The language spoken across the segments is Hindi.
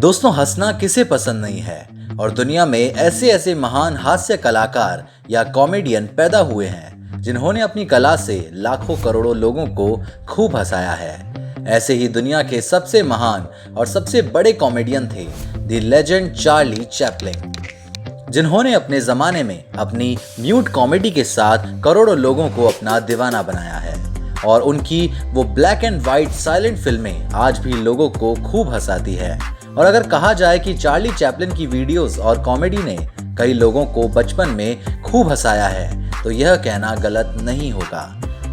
दोस्तों, हंसना किसे पसंद नहीं है। और दुनिया में ऐसे ऐसे महान हास्य कलाकार या कॉमेडियन पैदा हुए हैं जिन्होंने अपनी कला से लाखों करोड़ों लोगों को खूब हंसाया है। ऐसे ही दुनिया के सबसे महान और सबसे बड़े कॉमेडियन थे द लेजेंड चार्ली चैपलिन, जिन्होंने अपने जमाने में अपनी म्यूट कॉमेडी के साथ करोड़ों लोगों को अपना दीवाना बनाया है। और उनकी वो ब्लैक एंड व्हाइट साइलेंट फिल्में आज भी लोगों को खूब हंसाती है। और अगर कहा जाए कि चार्ली चैपलिन की वीडियोस और कॉमेडी ने कई लोगों को बचपन में खूब हंसाया है, तो यह कहना गलत नहीं होगा।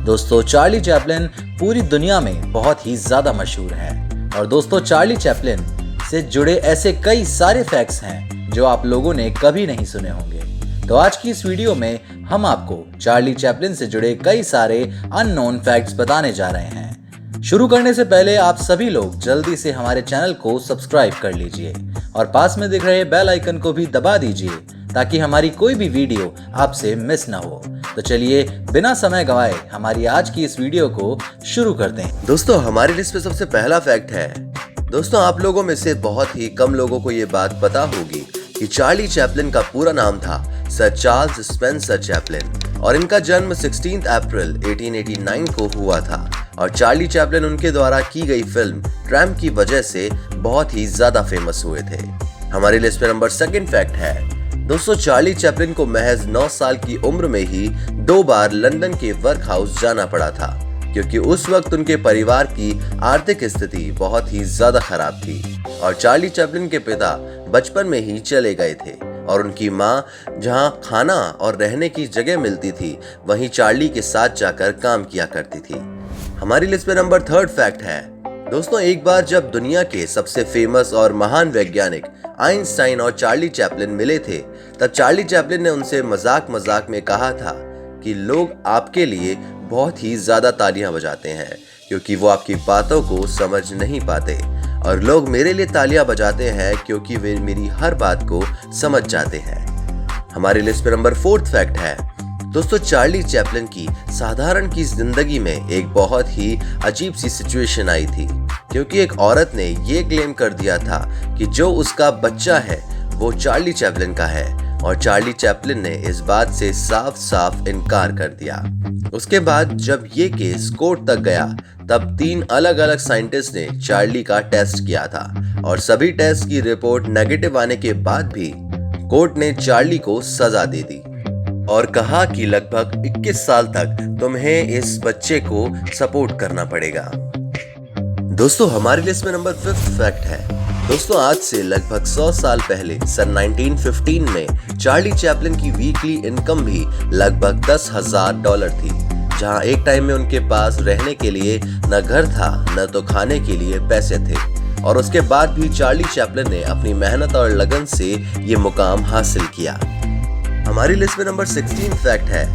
दोस्तों, चार्ली चैपलिन पूरी दुनिया में बहुत ही ज्यादा मशहूर है। और दोस्तों, चार्ली चैपलिन से जुड़े ऐसे कई सारे फैक्ट्स हैं जो आप लोगों ने कभी नहीं सुने होंगे। तो आज की इस वीडियो में हम आपको चार्ली चैपलिन से जुड़े कई सारे अननोन फैक्ट्स बताने जा रहे हैं। शुरू करने से पहले आप सभी लोग जल्दी से हमारे चैनल को सब्सक्राइब कर लीजिए और पास में दिख रहे बेल आइकन को भी दबा दीजिए ताकि हमारी कोई भी वीडियो आपसे मिस ना हो। तो चलिए बिना समय गवाए हमारी आज की इस वीडियो को शुरू करते हैं। दोस्तों, हमारी लिस्ट में सबसे पहला फैक्ट है। दोस्तों, आप लोगों में से बहुत ही कम लोगों को ये बात पता होगी कि चार्ली चैपलिन का पूरा नाम था सर चार्ल्स स्पेंसर चैपलिन और इनका जन्म 16 अप्रैल 1889 को हुआ था। और चार्ली चैपलिन उनके द्वारा की गई फिल्म ट्रैम्प की वजह से बहुत ही ज्यादा फेमस हुए थे। हमारी लिस्ट में नंबर सेकंड फैक्ट है। दोस्तों, चार्ली चैपलिन को महज 9 साल की उम्र में ही 2 बार लंदन के वर्क हाउस जाना पड़ा था, क्योंकि उस वक्त उनके परिवार की आर्थिक स्थिति बहुत ही ज्यादा खराब थी और चार्ली चैपलिन के पिता बचपन में ही चले गए थे और उनकी माँ जहाँ खाना और रहने की जगह मिलती थी वहीं चार्ली के साथ जाकर काम किया करती थी। हमारी लिस्ट में नंबर थर्ड फैक्ट है। दोस्तों, एक बार जब दुनिया के सबसे फेमस और महान वैज्ञानिक आइंस्टाइन और चार्ली चैपलिन मिले थे, तब चार्ली चैपलिन ने उनसे मजाक में कहा था कि लोग आपके लिए बहुत ही ज्यादा तालियां बजाते हैं क्योंकि वो आपकी बातों को समझ नहीं पाते, और लोग मेरे लिए तालियां बजाते हैं क्योंकि वे मेरी हर बात को समझ जाते हैं। हमारी लिस्ट में नंबर फोर्थ फैक्ट है। दोस्तों, चार्ली चैपलिन की साधारण की जिंदगी में एक बहुत ही अजीब सी सिचुएशन आई थी, क्योंकि एक औरत ने ये क्लेम कर दिया था कि जो उसका बच्चा है वो चार्ली चैपलिन का है, और चार्ली चैपलिन ने इस बात से साफ साफ इनकार कर दिया। उसके बाद जब ये केस कोर्ट तक गया, तब 3 अलग अलग साइंटिस्ट ने चार्ली का टेस्ट किया था और सभी टेस्ट की रिपोर्ट नेगेटिव आने के बाद भी कोर्ट ने चार्ली को सजा दे दी और कहा कि लगभग 21 साल तक तुम्हें इस बच्चे को सपोर्ट करना पड़ेगा। दोस्तों, हमारी लिस्ट में नंबर 5th फैक्ट है। दोस्तों, आज से लगभग 100 साल पहले सन 1915 में चार्ली चैपलिन की वीकली इनकम भी लगभग $10,000 थी, जहां एक टाइम में उनके पास रहने के लिए न घर था न तो खाने के लिए पैसे थे। और उसके बाद भी चार्ली चैपलिन ने अपनी मेहनत और लगन से ये मुकाम हासिल किया। हमारी लिस्ट में नंबर 16 फैक्ट है।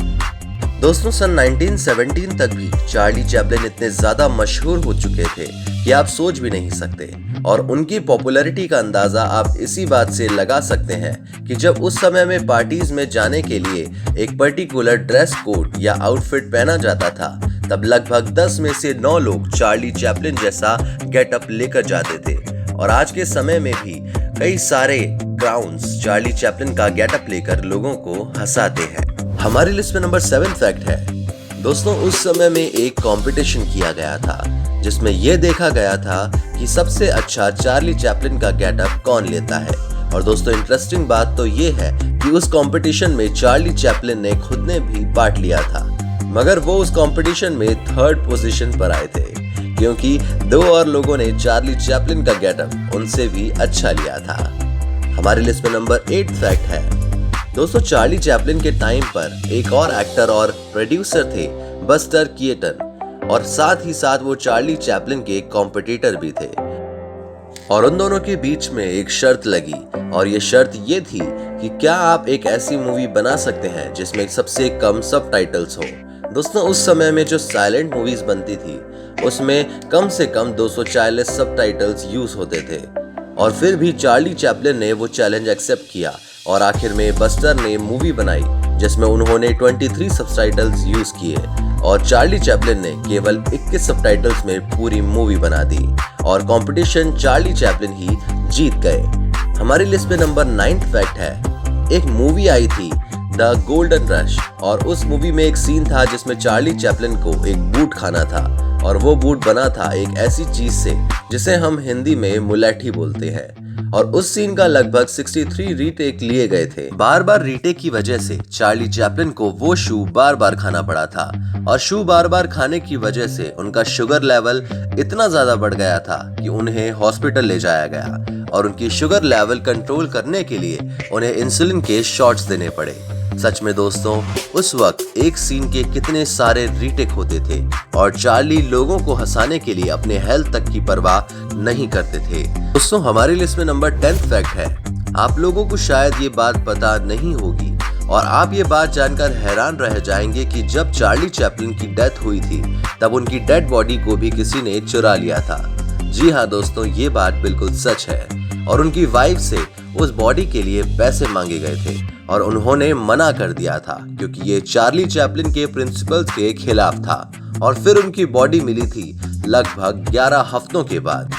दोस्तों, सन 1917 तक भी चार्ली चैपलिन इतने ज्यादा मशहूर हो चुके थे कि आप सोच भी नहीं सकते, और उनकी पॉपुलैरिटी का अंदाजा आप इसी बात से लगा सकते हैं कि जब उस समय में पार्टीज में जाने के लिए एक पर्टिकुलर ड्रेस कोड या आउटफिट पहना जाता था, तब लगभग 10 में से 9 लोग चार्ली चैपलिन जैसा गेटअप लेकर जाते थे। और आज के समय में भी कई सारे क्राउन्स चार्ली चैपलिन का गेटअप लेकर लोगों को हंसाते हैं। हमारी लिस्ट में नंबर 7 फैक्ट है। दोस्तों, उस समय में एक कंपटीशन किया गया था जिसमें यह देखा गया था कि सबसे अच्छा चार्ली चैपलिन का गेटअप कौन लेता है। और दोस्तों, इंटरेस्टिंग बात तो ये है कि उस कंपटीशन में चार्ली चैपलिन ने खुद ने भी पार्ट लिया था, मगर वो उस कंपटीशन में 3rd पोजीशन पर आए थे, क्योंकि 2 और लोगों ने चार्ली चैपलिन का गेटअप उनसे भी अच्छा लिया था। हमारी लिस्ट में नंबर 8 फैक्ट है। दोस्तों, चार्ली चैपलिन के टाइम पर एक और एक्टर और प्रोड्यूसर थे बस्टर कीटन, और साथ ही साथ वो चार्ली चैपलिन के कॉम्पिटिटर भी थे। और उन दोनों के बीच में एक शर्त लगी, और ये शर्त ये थी कि क्या आप एक ऐसी मूवी बना सकते हैं जिसमें सबसे कम सबटाइटल्स हो। दोस्तों, उस समय में जो साइलेंट मूवीज बनती थी उसमें कम से कम 240 सबटाइटल्स यूज होते थे, और फिर भी चार्ली चैपलिन ने वो चैलेंज एक्सेप्ट किया और आखिर में बस्टर ने मूवी बनाई जिसमें उन्होंने 23 सबटाइटल्स यूज किए, और चार्ली चैपलिन ने केवल 21 सबटाइटल्स में पूरी मूवी बना दी और कंपटीशन चार्ली चैपलिन ही जीत गए। हमारी लिस्ट में नंबर 9 फैक्ट है, एक मूवी आई थी द गोल्डन रश और उस मूवी में एक सीन था जिसमें चार्ली चैपलिन को एक बूट खाना था और वो बूट बना था एक ऐसी चीज से जिसे हम हिंदी में मुलैठी बोलते हैं और उस सीन का लगभग 63 रीटेक लिए गए थे। बार बार रीटेक की वजह से चार्ली चैपलिन को वो शू बार बार खाना पड़ा था और शू बार बार खाने की वजह से उनका शुगर लेवल इतना ज्यादा बढ़ गया था कि उन्हें हॉस्पिटल ले जाया गया और उनकी शुगर लेवल कंट्रोल करने के लिए उन्हें इंसुलिन के शॉट्स देने पड़े। सच में दोस्तों, उस वक्त एक सीन के कितने सारे रीटेक होते थे और चार्ली लोगों को हंसाने के लिए अपने हेल्थ तक की परवाह नहीं करते थे। दोस्तों, हमारी लिस्ट में नंबर 10 फैक्ट है, आप लोगों को शायद ये बात पता नहीं होगी और आप ये बात जानकर हैरान रह जाएंगे कि जब चार्ली चैपलिन की डेथ हुई थी तब उनकी डेड बॉडी को भी किसी ने चुरा लिया था। जी हाँ दोस्तों, ये बात बिल्कुल सच है और उनकी वाइफ से उस बॉडी के लिए पैसे मांगे गए थे और उन्होंने मना कर दिया था क्योंकि ये चार्ली चैपलिन के प्रिंसिपल्स के खिलाफ था और फिर उनकी बॉडी मिली थी लगभग 11 हफ्तों के बाद।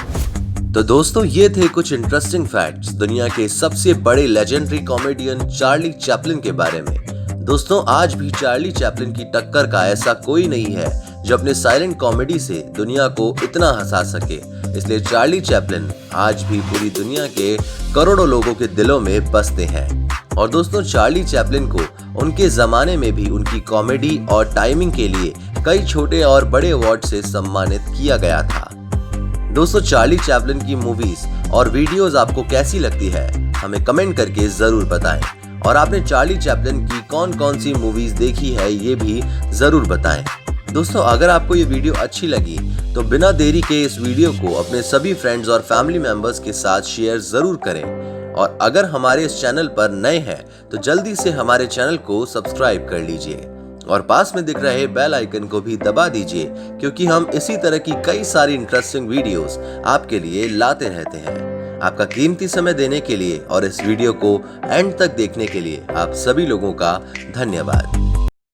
तो दोस्तों, ये थे कुछ इंटरेस्टिंग फैक्ट्स दुनिया के सबसे बड़े लेजेंडरी कॉमेडियन चार्ली चैपलिन के बारे में। दोस्तों, आज भी चार्ली चैपलिन की टक्कर का ऐसा कोई नहीं है जो अपने साइलेंट कॉमेडी से दुनिया को इतना हंसा सके, इसलिए चार्ली चैपलिन आज भी पूरी दुनिया के करोड़ों लोगों के दिलों में बसते हैं। और दोस्तों, चार्ली चैपलिन को उनके जमाने में भी उनकी कॉमेडी और टाइमिंग के लिए कई छोटे और बड़े अवार्ड से सम्मानित किया गया था। दोस्तों, चार्ली चैपलिन की मूवीज और वीडियोस आपको कैसी लगती है, हमें कमेंट करके जरूर बताएं और आपने चार्ली चैपलिन की कौन कौन सी मूवीज देखी है ये भी जरूर बताएं। दोस्तों, अगर आपको ये वीडियो अच्छी लगी तो बिना देरी के इस वीडियो को अपने सभी फ्रेंड्स और फैमिली मेंबर्स के साथ शेयर जरूर करें और अगर हमारे इस चैनल पर नए हैं तो जल्दी से हमारे चैनल को सब्सक्राइब कर लीजिए और पास में दिख रहे बेल आइकन को भी दबा दीजिए क्योंकि हम इसी तरह की कई सारी इंटरेस्टिंग वीडियोस आपके लिए लाते रहते हैं। आपका कीमती समय देने के लिए और इस वीडियो को एंड तक देखने के लिए आप सभी लोगों का धन्यवाद।